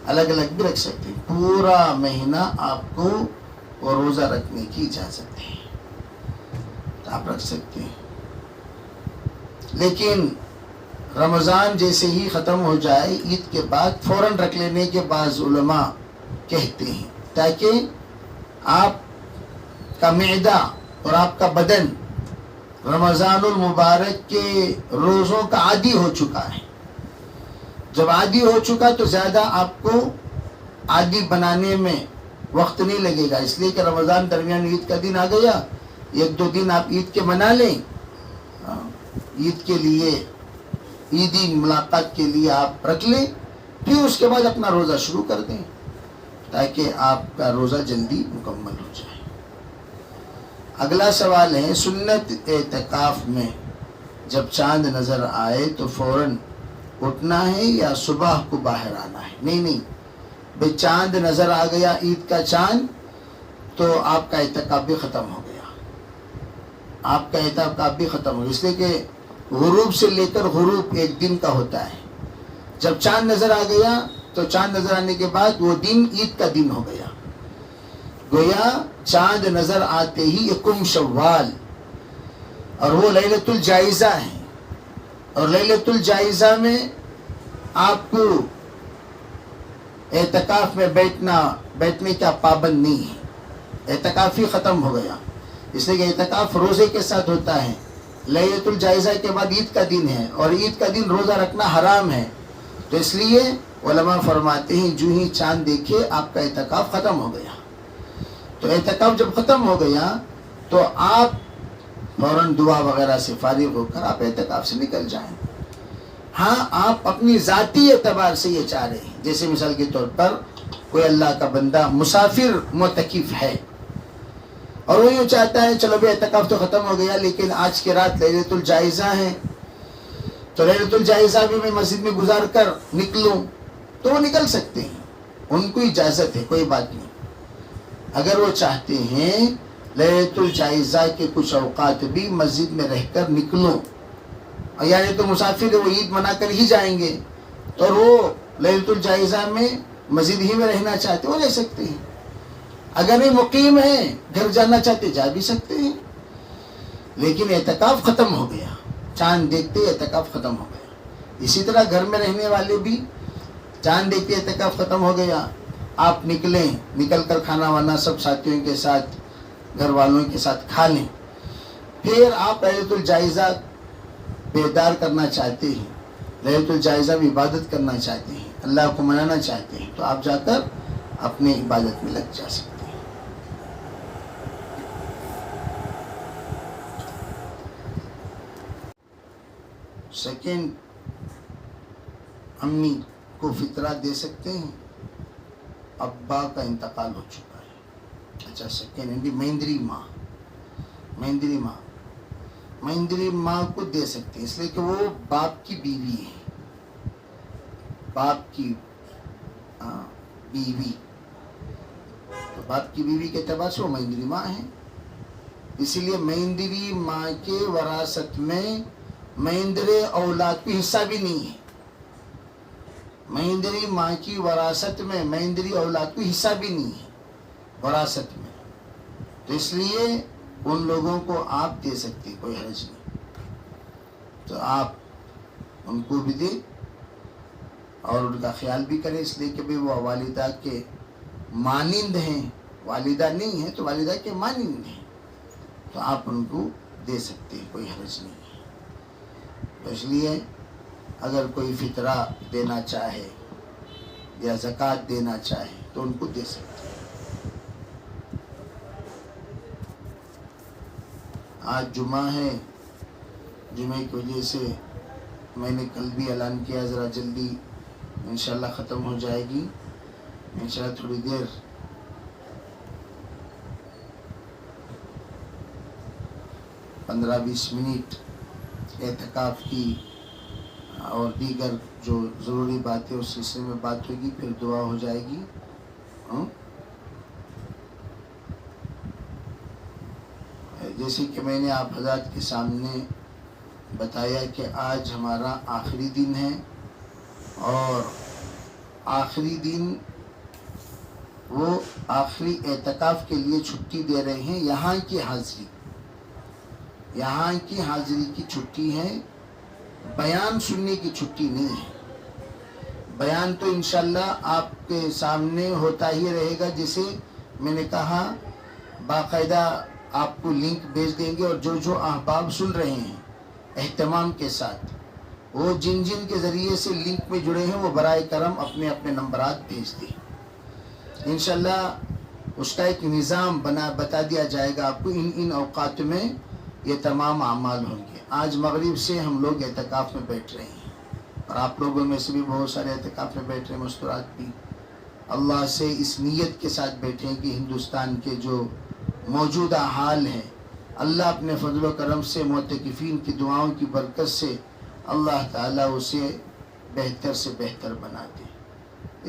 الگ الگ بھی رکھ سکتے ہیں. پورا مہینہ آپ کو وہ روزہ رکھنے کی اجازت ہے، تو آپ رکھ سکتے ہیں. لیکن رمضان جیسے ہی ختم ہو جائے عید کے بعد فوراً رکھ لینے کے بعض علماء کہتے ہیں، تاکہ آپ کا معدہ اور آپ کا بدن رمضان المبارک کے روزوں کا عادی ہو چکا ہے. جب عادی ہو چکا تو زیادہ آپ کو عادی بنانے میں وقت نہیں لگے گا، اس لیے کہ رمضان درمیان عید کا دن آ گیا، 1-2 دن آپ عید کے منا لیں، عید کے لیے عیدی ملاقات کے لیے آپ رکھ لیں، پھر اس کے بعد اپنا روزہ شروع کر دیں تاکہ آپ کا روزہ جلدی مکمل ہو جائے. اگلا سوال ہے سنت اعتکاف میں جب چاند نظر آئے تو فوراً اٹھنا ہے یا صبح کو باہر آنا ہے. نہیں بھئی چاند نظر آ گیا عید کا چاند تو آپ کا اعتکاف بھی ختم ہو گیا. آپ کا اعتکاف بھی ختم ہو گیا، اس لیے کہ غروب سے لے کر غروب ایک دن کا ہوتا ہے. جب چاند نظر آ گیا تو چاند نظر آنے کے بعد وہ دن عید کا دن ہو گیا. گویا چاند نظر آتے ہی یکم شوال، اور وہ لیلۃ الجائزہ ہے. اور لیلۃ الجائزہ میں آپ کو اعتکاف میں بیٹھنے کا پابند نہیں ہے. اعتکاف ہی ختم ہو گیا، اس لیے کہ اعتکاف روزے کے ساتھ ہوتا ہے. لیلۃ الجائزہ کے بعد عید کا دن ہے اور عید کا دن روزہ رکھنا حرام ہے. تو اس لیے علماء فرماتے ہیں جو ہی چاند دیکھے آپ کا اعتکاف ختم ہو گیا. تو اعتکاف جب ختم ہو گیا تو آپ فوراً دعا وغیرہ سے فارغ ہو کر آپ اعتکاف سے نکل جائیں. ہاں آپ اپنی ذاتی اعتبار سے یہ چاہ رہے ہیں، جیسے مثال کے طور پر کوئی اللہ کا بندہ مسافر معتکف ہے اور وہ یوں چاہتا ہے چلو بھی اعتکاف تو ختم ہو گیا لیکن آج کی رات لیلۃ الجائزہ ہے تو لیلۃ الجائزہ بھی میں مسجد میں گزار کر نکلوں، تو وہ نکل سکتے ہیں، ان کو اجازت ہے، کوئی بات نہیں. اگر وہ چاہتے ہیں لیلۃ الجائزہ کے کچھ اوقات بھی مسجد میں رہ کر نکلوں، یعنی تو مسافر وہ عید منا کر ہی جائیں گے اور وہ لیلۃ الجائزہ میں مسجد ہی میں رہنا چاہتے وہ رہ سکتے ہیں. اگر نہیں مقیم ہیں گھر جانا چاہتے جا بھی سکتے ہیں. لیکن اعتکاف ختم ہو گیا، چاند دیکھتے اعتکاف ختم ہو گیا. اسی طرح گھر میں رہنے والے بھی چاند دیکھتے اعتکاف ختم ہو گیا، آپ نکلیں، نکل کر کھانا وانا سب ساتھیوں کے ساتھ گھر والوں کے ساتھ کھا لیں. پھر آپ لیلۃ الجائزہ بیدار کرنا چاہتے ہیں، لیلۃ الجائزہ میں عبادت کرنا چاہتے ہیں، اللہ کو منانا چاہتے ہیں، تو آپ جا کر اپنی عبادت میں لگ جا سکتے ہیں. سیکنڈ، امی کو فطرہ دے سکتے ہیں، ابا کا انتقال ہو چکا ہے. اچھا سیکنڈ مہندری ماں کو دے سکتے ہیں، اس لیے کہ وہ باپ کی بیوی ہے، باپ کی بیوی، تو باپ کی بیوی کے اعتبار سے وہ مہندری ماں ہے. اسی لیے مہندری ماں کے وراثت میں مہندرے اولاد کو حصہ بھی نہیں ہے. مہندری ماں کی وراثت میں مہندری اولاد کو حصہ بھی نہیں ہے وراثت میں، تو اس لیے ان لوگوں کو آپ دے سکتے، کوئی حرج نہیں. تو آپ ان کو بھی دیں اور ان کا خیال بھی کریں، اس لیے کہ وہ والدہ کے مانند ہیں، والدہ نہیں ہیں تو والدہ کے مانند ہیں، تو آپ ان کو دے سکتے ہیں، کوئی حرج نہیں ہے. تو اس لیے اگر کوئی فطرہ دینا چاہے یا زکوٰۃ دینا چاہے تو ان کو دے سکتے ہیں. آج جمعہ ہے، جمعے کی وجہ سے میں نے کل بھی اعلان کیا ذرا جلدی انشاءاللہ ختم ہو جائے گی. انشاءاللہ تھوڑی دیر پندرہ 20 منٹ اعتکاف کی اور دیگر جو ضروری باتیں اس سلسلے میں بات ہوگی، پھر دعا ہو جائے گی. جیسے کہ میں نے آپ حضرات کے سامنے بتایا کہ آج ہمارا آخری دن ہے، اور آخری دن وہ آخری اعتکاف کے لیے چھٹی دے رہے ہیں. یہاں کی حاضری کی چھٹی ہے، بیان سننے کی چھٹی نہیں ہے. بیان تو انشاءاللہ آپ کے سامنے ہوتا ہی رہے گا. جیسے میں نے کہا باقاعدہ آپ کو لنک بھیج دیں گے، اور جو احباب سن رہے ہیں اہتمام کے ساتھ، وہ جن کے ذریعے سے لنک میں جڑے ہیں وہ برائے کرم اپنے اپنے نمبرات بھیج دیں. انشاءاللہ اس کا ایک نظام بتا دیا جائے گا آپ کو. ان اوقات میں یہ تمام اعمال ہوں گے. آج مغرب سے ہم لوگ اعتکاف میں بیٹھ رہے ہیں، اور آپ لوگوں میں سے بھی بہت سارے اعتکاف میں بیٹھ رہے ہیں، مستورات بھی. اللہ سے اس نیت کے ساتھ بیٹھے ہیں کہ ہندوستان کے جو موجودہ حال ہے، اللہ اپنے فضل و کرم سے معتکفین کی دعاؤں کی برکت سے اللہ تعالیٰ اسے بہتر سے بہتر بنا دے.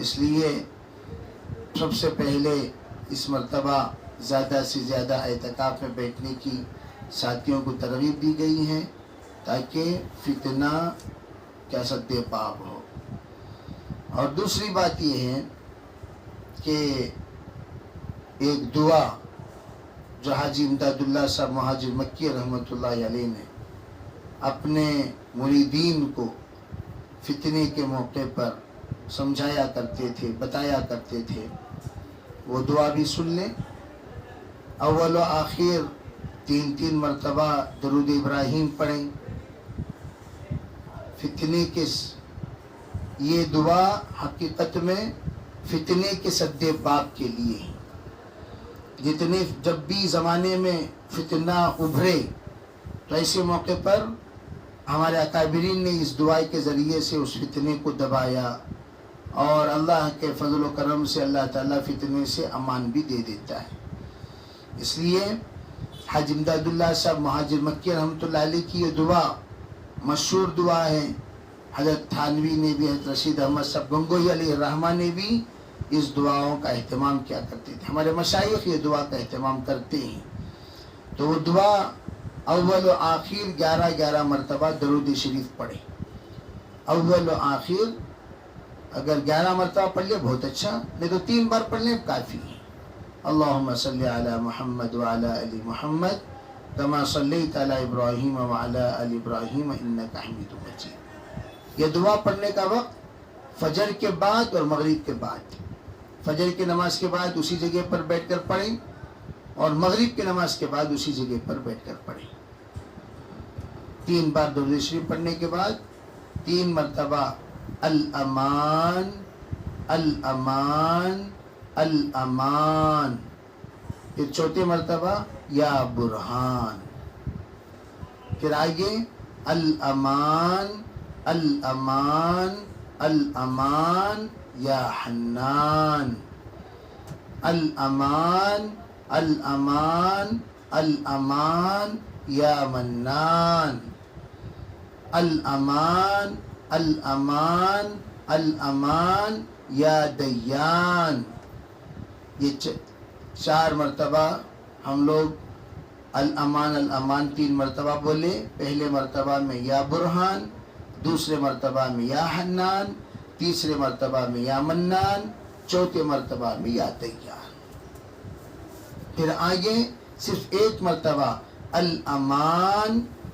اس لیے سب سے پہلے اس مرتبہ زیادہ سے زیادہ اعتکاف میں بیٹھنے کی ساتھیوں کو ترغیب دی گئی ہے تاکہ فتنہ کا سد پاب ہو. اور دوسری بات یہ ہے کہ ایک دعا جو حاجی امداد اللہ صاحب مہاجر مکی رحمۃ اللہ علیہ نے اپنے مریدین کو فتنے کے موقع پر سمجھایا کرتے تھے، بتایا کرتے تھے، وہ دعا بھی سن لیں. اول و آخر 3 مرتبہ درود ابراہیم پڑھیں. فتنے کے یہ دعا حقیقت میں فتنے کے سد باب کے لیے ہے. جب بھی زمانے میں فتنہ ابھرے تو ایسے موقع پر ہمارے اکابرین نے اس دعا کے ذریعے سے اس فتنے کو دبایا، اور اللہ کے فضل و کرم سے اللہ تعالیٰ فتنے سے امان بھی دے دیتا ہے. اس لیے حاجی امداد اللہ صاحب مہاجر مکی رحمۃ اللہ علیہ کی یہ دعا مشہور دعا ہے. حضرت تھانوی نے بھی، حضرت رشید احمد صاحب گنگوہی علیہ الرحمہ نے بھی اس دعاؤں کا اہتمام کیا کرتے تھے. ہمارے مشائخ یہ دعا کا اہتمام کرتے ہیں. تو وہ دعا اول و آخر 11 مرتبہ درود شریف پڑھے. اول و آخر اگر 11 مرتبہ پڑھ لے بہت اچھا، نہیں تو 3 بار پڑھ لیں کافی ہے. اللہم صلی علی محمد وعلی آل محمد کما صلیت علی ابراہیم وعلی آل ابراہیم انک حمید مجید. یہ دعا پڑھنے کا وقت فجر کے بعد اور مغرب کے بعد. فجر کی نماز کے بعد اسی جگہ پر بیٹھ کر پڑھیں، اور مغرب کی نماز کے بعد اسی جگہ پر بیٹھ کر پڑھیں. 3 بار درود شریف پڑھنے کے بعد 3 مرتبہ الامان الامان الامان، پھر 4 مرتبہ یا برہان، پھر آگے الامان الامان الامان یا حنان، الامان الامان الامان یا منان، الامان الامان الامان یا دیان. یہ 4 مرتبہ ہم لوگ الامان الامان 3 مرتبہ بولے. پہلے مرتبہ میں یا برہان، دوسرے مرتبہ میں یا حنان، تیسرے مرتبہ میں یا منان، 4 مرتبہ میں یا دیان. پھر آگے صرف 1 مرتبہ الامان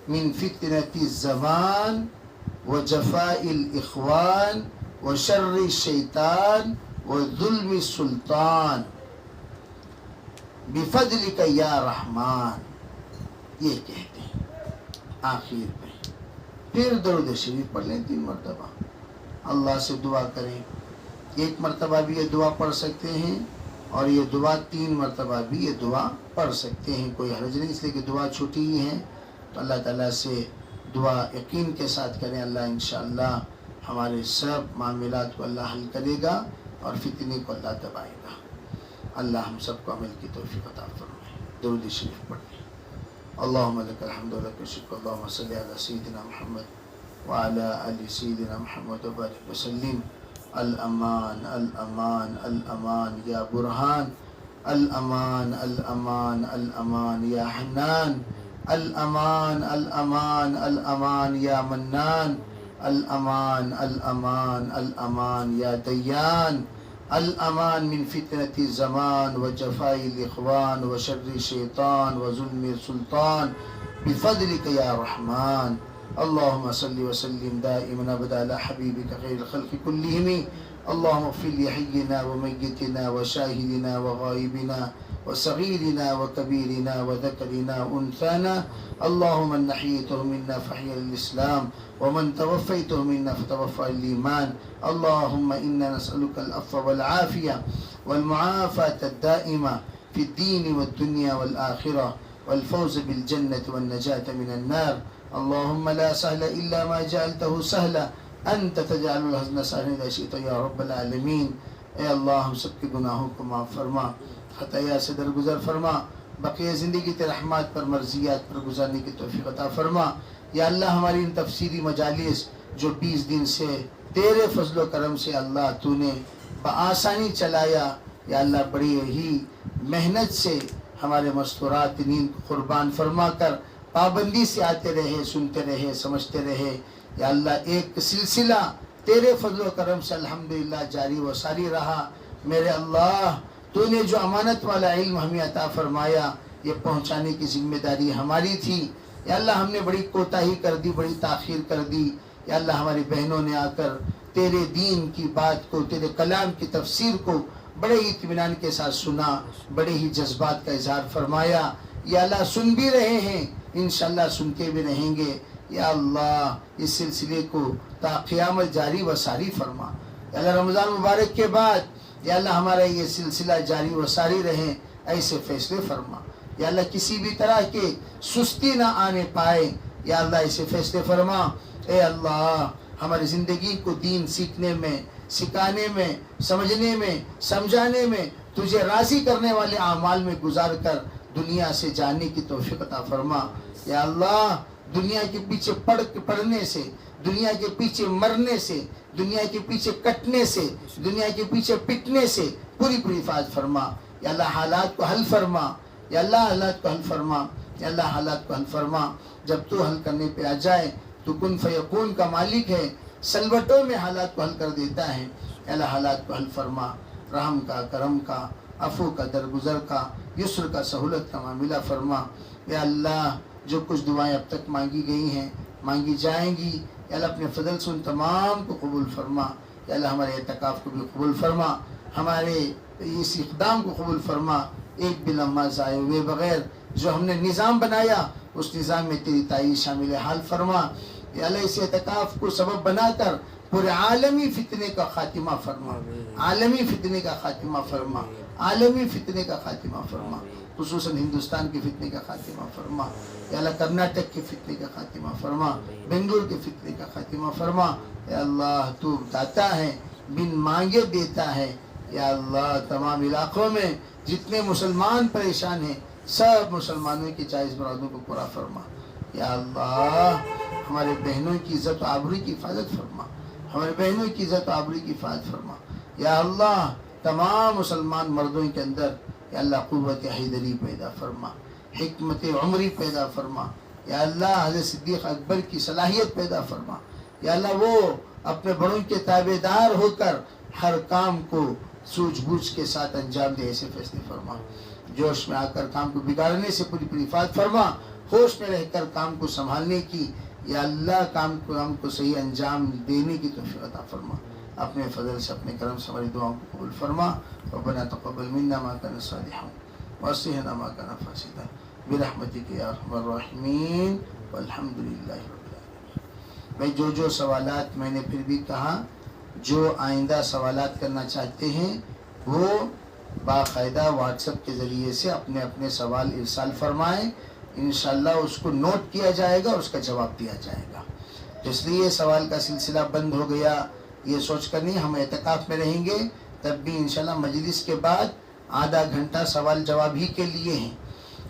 من فتنة الزمان وجفاء الاخوان وشر الشیطان وظلم السلطان بفضلک یا رحمان، یہ کہتے ہیں آخر میں. پھر درود شریف پڑھ لیں 3 مرتبہ، اللہ سے دعا کریں. 1 مرتبہ بھی یہ دعا پڑھ سکتے ہیں، اور یہ دعا 3 مرتبہ بھی یہ دعا پڑھ سکتے ہیں، کوئی حرج نہیں. اس لیے کہ دعا چھوٹی ہی ہے، تو اللہ تعالیٰ سے دعا یقین کے ساتھ کریں. اللہ انشاءاللہ ہمارے سب معاملات کو اللہ حل کرے گا اور فتنے کو اللہ دبائے گا. اللہ ہم سب کو عمل کی توفیق عطا فرمائے. درود شریف پڑھیں. اللہم لک الحمد و لک الشکر. اللہم صلی علی سیدنا محمد وعلی آل سیدنا محمد وبارک وسلم. الامان الامان الامان یا برہان، الامان الامان الامان یا حنان، الامان الامان الامان یا منان، الامان الامان الامان یا دیان، الامان من فتنة الزمان وجفاء الاخوان وشر الشیطان وظلم السلطان بفضلك یا رحمان. اللهم صل وسلم دائما ابدا على حبيبك خير الخلق كلهم. اللهم اغفر لحينا وميتنا وشاهدنا وغائبنا وصغيرنا وكبيرنا وذكرنا وانثانا. اللهم من نحيته منا فحي الاسلام، ومن توفيته منا فتوفى الايمان. اللهم انا نسالك العفو والعافيه والمعافاه الدائمه في الدين والدنيا والاخره، والفوز بالجنه والنجاه من النار. اللهم لا سهل الا ما جعلته سهلا، انت تجعل الحزن سهلا اذا شئت یا رب العالمین. اے اللہ ہم سب کے گناہوں کو معاف فرما، خطایا سے درگزر فرما، بقیہ زندگی تیرے رحمات پر مرضیات پر گزارنے کی توفیق عطا فرما. یا اللہ ہماری ان تفسیری مجالس جو 20 دن سے تیرے فضل و کرم سے اللہ تو نے بآسانی چلایا. یا اللہ بڑی ہی محنت سے ہمارے مستورات نیند کو قربان فرما کر پابندی سے آتے رہے, سنتے رہے, سمجھتے رہے. یا اللہ ایک سلسلہ تیرے فضل و کرم سے الحمدللہ جاری و ساری رہا. میرے اللہ تو نے جو امانت والا علم ہمیں عطا فرمایا یہ پہنچانے کی ذمہ داری ہماری تھی. یا اللہ ہم نے بڑی کوتاہی کر دی, بڑی تاخیر کر دی. یا اللہ ہماری بہنوں نے آ کر تیرے دین کی بات کو, تیرے کلام کی تفسیر کو بڑے ہی اطمینان کے ساتھ سنا, بڑے ہی جذبات کا اظہار فرمایا. یا اللہ سن بھی رہے ہیں, انشاءاللہ سنتے بھی رہیں گے. یا اللہ اس سلسلے کو تا قیامت جاری و ساری فرما. یا اللہ رمضان مبارک کے بعد یا اللہ ہمارا یہ سلسلہ جاری و ساری رہے, ایسے فیصلے فرما. یا اللہ کسی بھی طرح کے سستی نہ آنے پائے. یا اللہ ایسے فیصلے فرما. اے اللہ ہماری زندگی کو دین سیکھنے میں, سکھانے میں, سمجھنے میں, سمجھانے میں, تجھے راضی کرنے والے اعمال میں گزار کر دنیا سے جانے کی توفیق عطا فرما. یا اللہ دنیا کے پیچھے پڑھنے سے, دنیا کے پیچھے مرنے سے, دنیا کے پیچھے کٹنے سے, دنیا کے پیچھے پٹنے سے پوری حفاظت فرما. یا اللہ حالات کو حل فرما. یا اللہ حالات کو حل فرما. یا اللہ حالات کو حل فرما. جب تو حل کرنے پہ آ جائے تو کن فیکون کا مالک ہے, سلوٹوں میں حالات کو حل کر دیتا ہے. یا اللہ حالات کو حل فرما. رحم کا, کرم کا, عفو کا, درگزر کا, یسر کا, سہولت کا معاملہ فرما. یا اللہ جو کچھ دعائیں اب تک مانگی گئی ہیں, مانگی جائیں گی, یا اللہ اپنے فضل سے ان تمام کو قبول فرما. یا اللہ ہمارے اعتکاف کو بھی قبول فرما, ہمارے اس اقدام کو قبول فرما. ایک بھی لمحہ ضائع ہوئے بغیر جو ہم نے نظام بنایا اس نظام میں تیری تائید شامل حال فرما. یا اللہ اس اعتکاف کو سبب بنا کر پورے عالمی فتنے کا خاتمہ فرما, عالمی فتنے کا خاتمہ فرما, عالمی فتنے کا خاتمہ فرما, خصوصاً ہندوستان کے فتنے کا خاتمہ فرما. یا اللہ کرناٹک کے فتنے کا خاتمہ فرما, بنگلور کے فتنے کا خاتمہ فرما. یا اللہ تو داتا ہے, بن مانگے دیتا ہے. یا اللہ تمام علاقوں میں جتنے مسلمان پریشان ہیں سب مسلمانوں کی جائز مرادوں کو پورا فرما. یا اللہ ہمارے بہنوں کی عزت و آبروئی کی حفاظت فرما, ہمارے بہنوں کی عزت و آبروئی کی حفاظت فرما. یا اللہ تمام مسلمان مردوں کے اندر یا اللہ قوت حیدری پیدا فرما, حکمت عمری پیدا فرما. یا اللہ حضرت صدیق اکبر کی صلاحیت پیدا فرما. یا اللہ وہ اپنے بڑوں کے تابع دار ہو کر ہر کام کو سوجھ بوجھ کے ساتھ انجام دے, ایسے فیصلے فرما. جوش میں آ کر کام کو بگاڑنے سے پوری حفاظت فرما, ہوش میں رہ کر کام کو سنبھالنے کی یا اللہ کام کو صحیح انجام دینے کی توفیق عطا فرما. اپنے فضل سے, اپنے کرم سے ہماری دعاؤں کو قبول فرما. ربنا تقبل منا ما كان صالحا واصلحنا ما كان فاسدا برحمتك يا ارحم الراحمين والحمد لله رب العالمين. میں جو سوالات میں نے پھر بھی کہا, جو آئندہ سوالات کرنا چاہتے ہیں وہ باقاعدہ واٹس ایپ کے ذریعے سے اپنے اپنے سوال ارسال فرمائیں. انشاءاللہ اس کو نوٹ کیا جائے گا اور اس کا جواب دیا جائے گا. اس لیے سوال کا سلسلہ بند ہو گیا یہ سوچ کر نہیں, ہم اعتکاف میں رہیں گے تب بھی انشاءاللہ مجلس کے بعد آدھا گھنٹہ سوال جواب ہی کے لیے ہیں.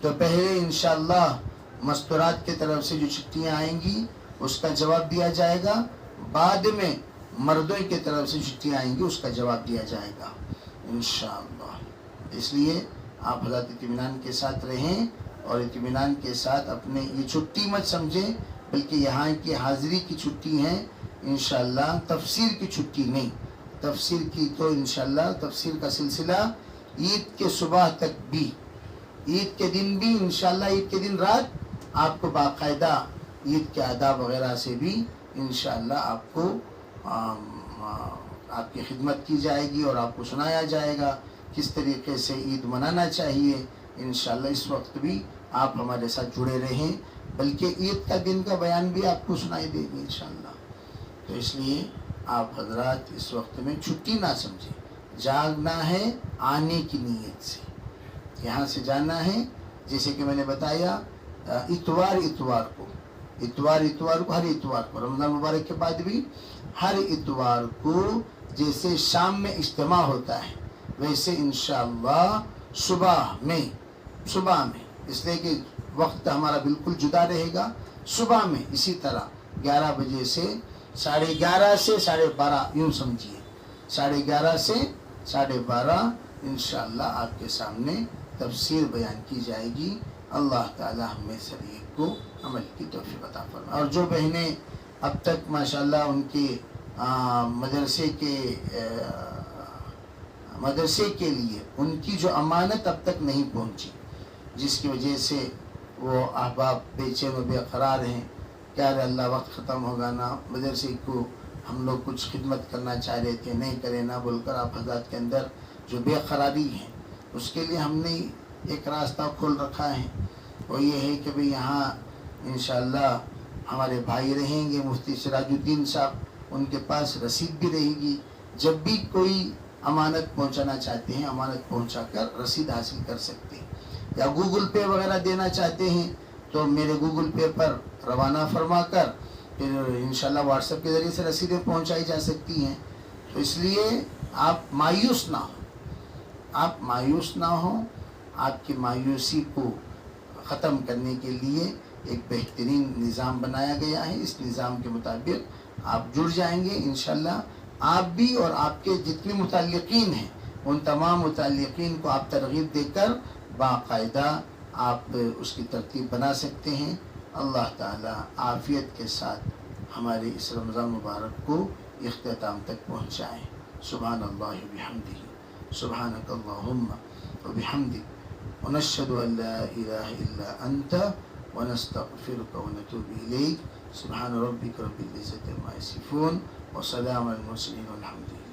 تو پہلے انشاءاللہ مستورات کے طرف سے جو چھٹیاں آئیں گی اس کا جواب دیا جائے گا, بعد میں مردوں کی طرف سے چھٹیاں آئیں گی اس کا جواب دیا جائے گا انشاءاللہ. اس لیے آپ حضرات اطمینان کے ساتھ رہیں اور اطمینان کے ساتھ اپنے یہ چھٹی مت سمجھیں بلکہ یہاں کی حاضری کی چھٹی ہیں انشاءاللہ, تفسیر کی چھٹی نہیں. تفسیر کی تو انشاءاللہ تفسیر کا سلسلہ عید کے صبح تک بھی, عید کے دن بھی انشاءاللہ, عید کے دن رات آپ کو باقاعدہ عید کے آداب وغیرہ سے بھی انشاءاللہ آپ کو آپ کی خدمت کی جائے گی اور آپ کو سنایا جائے گا کس طریقے سے عید منانا چاہیے. انشاءاللہ اس وقت بھی آپ ہمارے ساتھ جڑے رہیں, بلکہ عید کا دن کا بیان بھی آپ کو سنائی دے گی انشاءاللہ. تو اس لیے آپ حضرات اس وقت میں چھٹی نہ سمجھیں, جاگنا ہے آنے کی نیت سے, یہاں سے جانا ہے. جیسے کہ میں نے بتایا اتوار کو ہر اتوار کو رمضان مبارک کے بعد بھی ہر اتوار کو جیسے شام میں اجتماع ہوتا ہے ویسے انشاءاللہ صبح میں, اس لیے کہ وقت ہمارا بالکل جدا رہے گا. صبح میں اسی طرح 11 بجے سے 11:30 سے 12:30 یوں سمجھیے، 11:30 سے 12:30 انشاءاللہ آپ کے سامنے تفسیر بیان کی جائے گی۔ اللہ تعالی ہمیں سب کو عمل کی توفیق عطا فرمائے۔ اور جو بہنیں اب تک ماشاءاللہ ان کے مدرسے کے لیے ان کی جو امانت اب تک نہیں پہنچی، جس کی وجہ سے وہ احباب بے چین و بے قرار ہیں، کیا اللہ وقت ختم ہوگا نا، مدرسے کو ہم لوگ کچھ خدمت کرنا چاہ رہے تھے، نہیں کرے نا بول کر آپ حضرات کے اندر جو بے قراری ہے، اس کے لیے ہم نے ایک راستہ کھول رکھا ہے، وہ یہ ہے کہ بھئی یہاں انشاءاللہ ہمارے بھائی رہیں گے، مفتی سراج الدین صاحب، ان کے پاس رسید بھی رہے گی، جب بھی کوئی امانت پہنچانا چاہتے ہیں امانت پہنچا کر رسید حاصل کر سکتے ہیں، یا گوگل پے وغیرہ دینا چاہتے ہیں تو میرے گوگل پے پر روانہ فرما کر پھر انشاءاللہ واٹس ایپ کے ذریعے سے رسیدیں پہنچائی جا سکتی ہیں۔ تو اس لیے آپ مایوس نہ ہوں، آپ مایوس نہ ہوں، آپ کی مایوسی کو ختم کرنے کے لیے ایک بہترین نظام بنایا گیا ہے، اس نظام کے مطابق آپ جڑ جائیں گے انشاءاللہ۔ آپ بھی اور آپ کے جتنے متعلقین ہیں ان تمام متعلقین کو آپ ترغیب دے کر باقاعدہ آپ اس کی ترتیب بنا سکتے ہیں۔ اللہ تعالی عافیت کے ساتھ ہمارے اس رمضان مبارک کو اختتام تک پہنچائیں۔ سبحان اللہ بحمدہ، سبحانک اللہم وبحمدک، ونشہد ان لا الہ الا انت ونستغفرک ونتوب الیک۔ سبحان ربک رب العزت عما یصفون وسلام علی المرسلین والحمد للہ۔